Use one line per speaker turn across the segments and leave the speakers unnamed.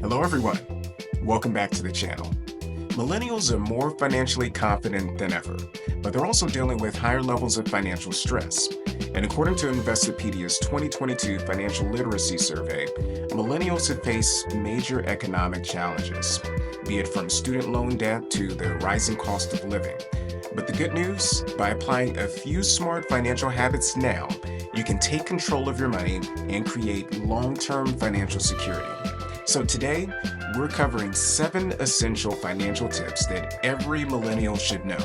Hello everyone, welcome back to the channel. Millennials are more financially confident than ever, but they're also dealing with higher levels of financial stress. And according to Investopedia's 2022 Financial Literacy Survey, millennials have faced major economic challenges, be it from student loan debt to the rising cost of living. But the good news, by applying a few smart financial habits now, you can take control of your money and create long-term financial security. So today, we're covering 7 essential financial tips that every millennial should know.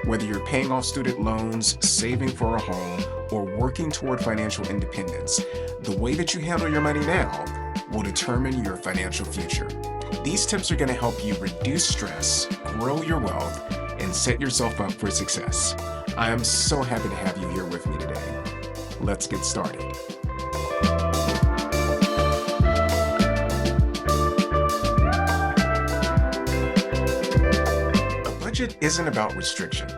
Whether you're paying off student loans, saving for a home, or working toward financial independence, the way that you handle your money now will determine your financial future. These tips are going to help you reduce stress, grow your wealth, and set yourself up for success. I am so happy to have you here with me today. Let's get started. Budget isn't about restriction.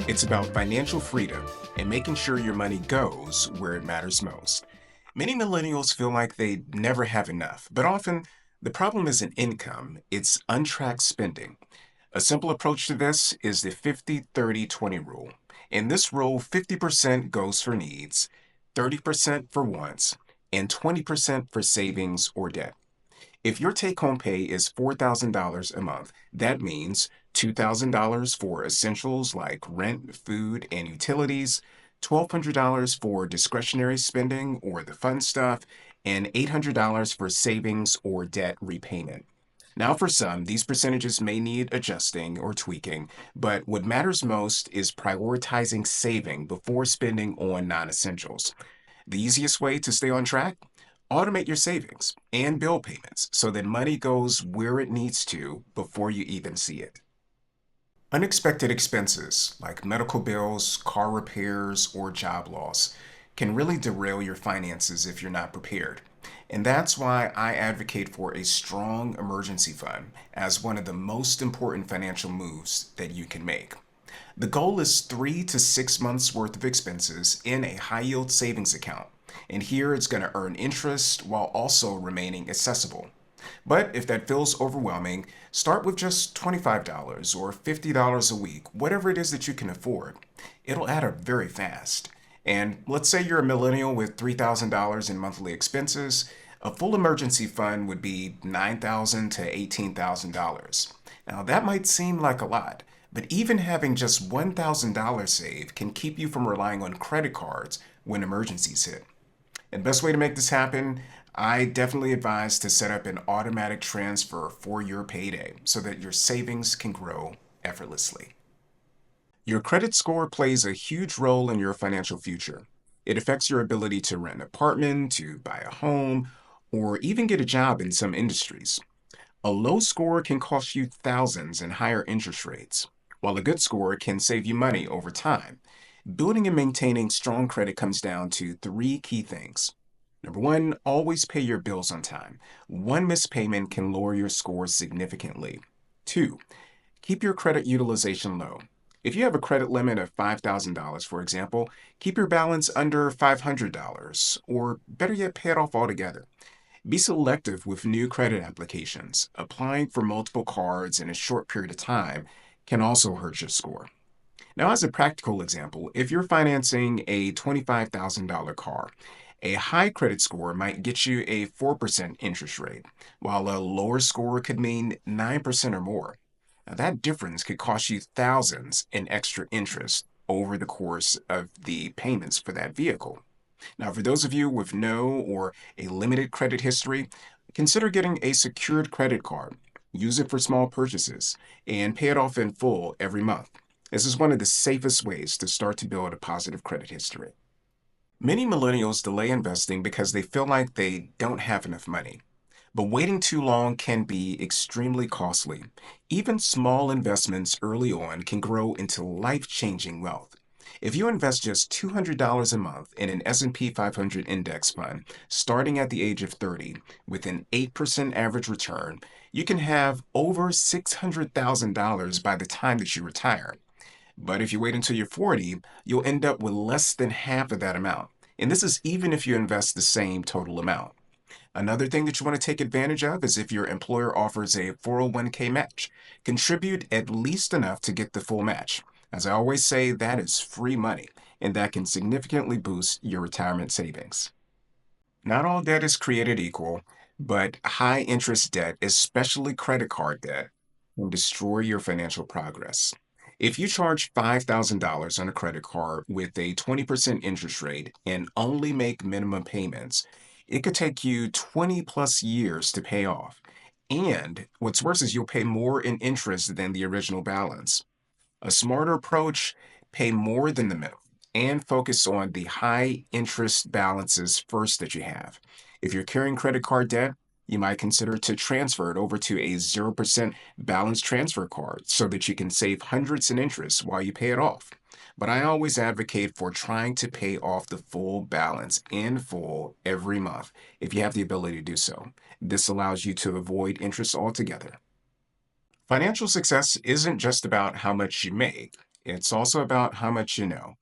It's about financial freedom and making sure your money goes where it matters most. Many millennials feel like they never have enough, but often the problem isn't income, it's untracked spending. A simple approach to this is the 50-30-20 rule. In this rule, 50% goes for needs, 30% for wants, and 20% for savings or debt. If your take-home pay is $4,000 a month, that means $2,000 for essentials like rent, food, and utilities, $1,200 for discretionary spending or the fun stuff, and $800 for savings or debt repayment. Now, for some, these percentages may need adjusting or tweaking, but what matters most is prioritizing saving before spending on non-essentials. The easiest way to stay on track? Automate your savings and bill payments so that money goes where it needs to before you even see it. Unexpected expenses like medical bills, car repairs, or job loss can really derail your finances if you're not prepared. And that's why I advocate for a strong emergency fund as one of the most important financial moves that you can make. The goal is 3 to 6 months worth of expenses in a high-yield savings account. And here it's going to earn interest while also remaining accessible. But if that feels overwhelming, start with just $25 or $50 a week, whatever it is that you can afford. It'll add up very fast. And let's say you're a millennial with $3,000 in monthly expenses, a full emergency fund would be $9,000 to $18,000. Now that might seem like a lot, but even having just $1,000 saved can keep you from relying on credit cards when emergencies hit. And the best way to make this happen, I definitely advise to set up an automatic transfer for your payday so that your savings can grow effortlessly. Your credit score plays a huge role in your financial future. It affects your ability to rent an apartment, to buy a home, or even get a job in some industries. A low score can cost you thousands in higher interest rates, while a good score can save you money over time. Building and maintaining strong credit comes down to 3 key things. Number 1, always pay your bills on time. One missed payment can lower your score significantly. 2, keep your credit utilization low. If you have a credit limit of $5,000, for example, keep your balance under $500, or better yet, pay it off altogether. Be selective with new credit applications. Applying for multiple cards in a short period of time can also hurt your score. Now, as a practical example, if you're financing a $25,000 car, a high credit score might get you a 4% interest rate, while a lower score could mean 9% or more. Now, that difference could cost you thousands in extra interest over the course of the payments for that vehicle. Now, for those of you with no or a limited credit history, consider getting a secured credit card. Use it for small purchases and pay it off in full every month. This is one of the safest ways to start to build a positive credit history. Many millennials delay investing because they feel like they don't have enough money. But waiting too long can be extremely costly. Even small investments early on can grow into life-changing wealth. If you invest just $200 a month in an S&P 500 index fund, starting at the age of 30, with an 8% average return, you can have over $600,000 by the time that you retire. But if you wait until you're 40, you'll end up with less than half of that amount. And this is even if you invest the same total amount. Another thing that you want to take advantage of is if your employer offers a 401k match. Contribute at least enough to get the full match. As I always say, that is free money, and that can significantly boost your retirement savings. Not all debt is created equal, but high interest debt, especially credit card debt, can destroy your financial progress. If you charge $5,000 on a credit card with a 20% interest rate and only make minimum payments, it could take you 20 plus years to pay off. And what's worse is you'll pay more in interest than the original balance. A smarter approach, pay more than the minimum and focus on the high interest balances first that you have. If you're carrying credit card debt, you might consider to transfer it over to a 0% balance transfer card so that you can save hundreds in interest while you pay it off. But I always advocate for trying to pay off the full balance in full every month if you have the ability to do so. This allows you to avoid interest altogether. Financial success isn't just about how much you make, it's also about how much you know.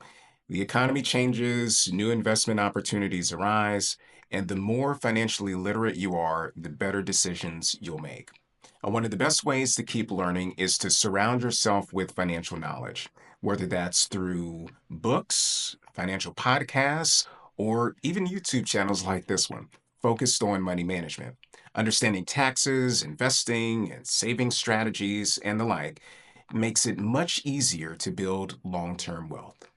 The economy changes, new investment opportunities arise, and the more financially literate you are, the better decisions you'll make. And one of the best ways to keep learning is to surround yourself with financial knowledge, whether that's through books, financial podcasts, or even YouTube channels like this one, focused on money management. Understanding taxes, investing, and saving strategies, and the like makes it much easier to build long term wealth.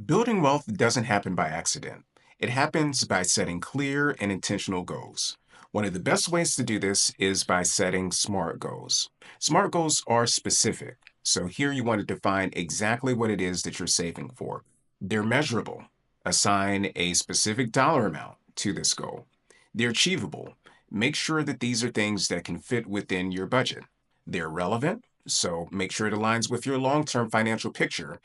Building wealth doesn't happen by accident. It happens by setting clear and intentional goals. One of the best ways to do this is by setting SMART goals. SMART goals are specific. So here you want to define exactly what it is that you're saving for. They're measurable. Assign a specific dollar amount to this goal. They're achievable. Make sure that these are things that can fit within your budget. They're relevant, so make sure it aligns with your long-term financial picture,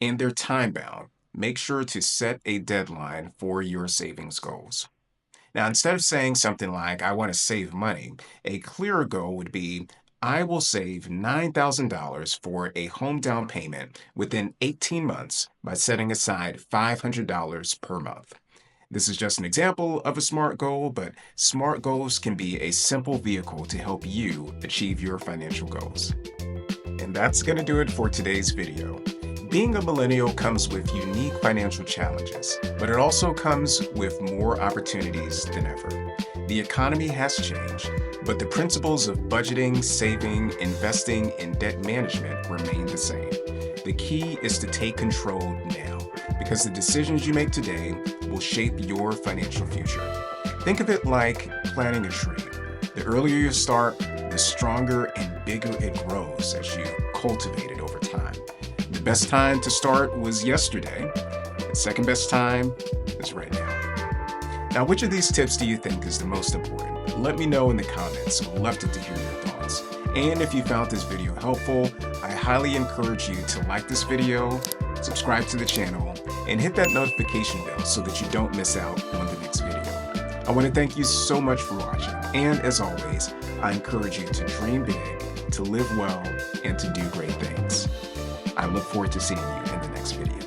and they're time-bound. Make sure to set a deadline for your savings goals. Now, instead of saying something like, I want to save money, a clearer goal would be, I will save $9,000 for a home down payment within 18 months by setting aside $500 per month. This is just an example of a SMART goal, but SMART goals can be a simple vehicle to help you achieve your financial goals. And that's going to do it for today's video. Being a millennial comes with unique financial challenges, but it also comes with more opportunities than ever. The economy has changed, but the principles of budgeting, saving, investing, and debt management remain the same. The key is to take control now, because the decisions you make today will shape your financial future. Think of it like planting a tree. The earlier you start, the stronger and bigger it grows as you cultivate it over time. The best time to start was yesterday. The second best time is right now. Now, which of these tips do you think is the most important? Let me know in the comments. I'd love to hear your thoughts. And if you found this video helpful, I highly encourage you to like this video, subscribe to the channel, and hit that notification bell so that you don't miss out on the next video. I want to thank you so much for watching. And as always, I encourage you to dream big, to live well, and to do great things. I look forward to seeing you in the next video.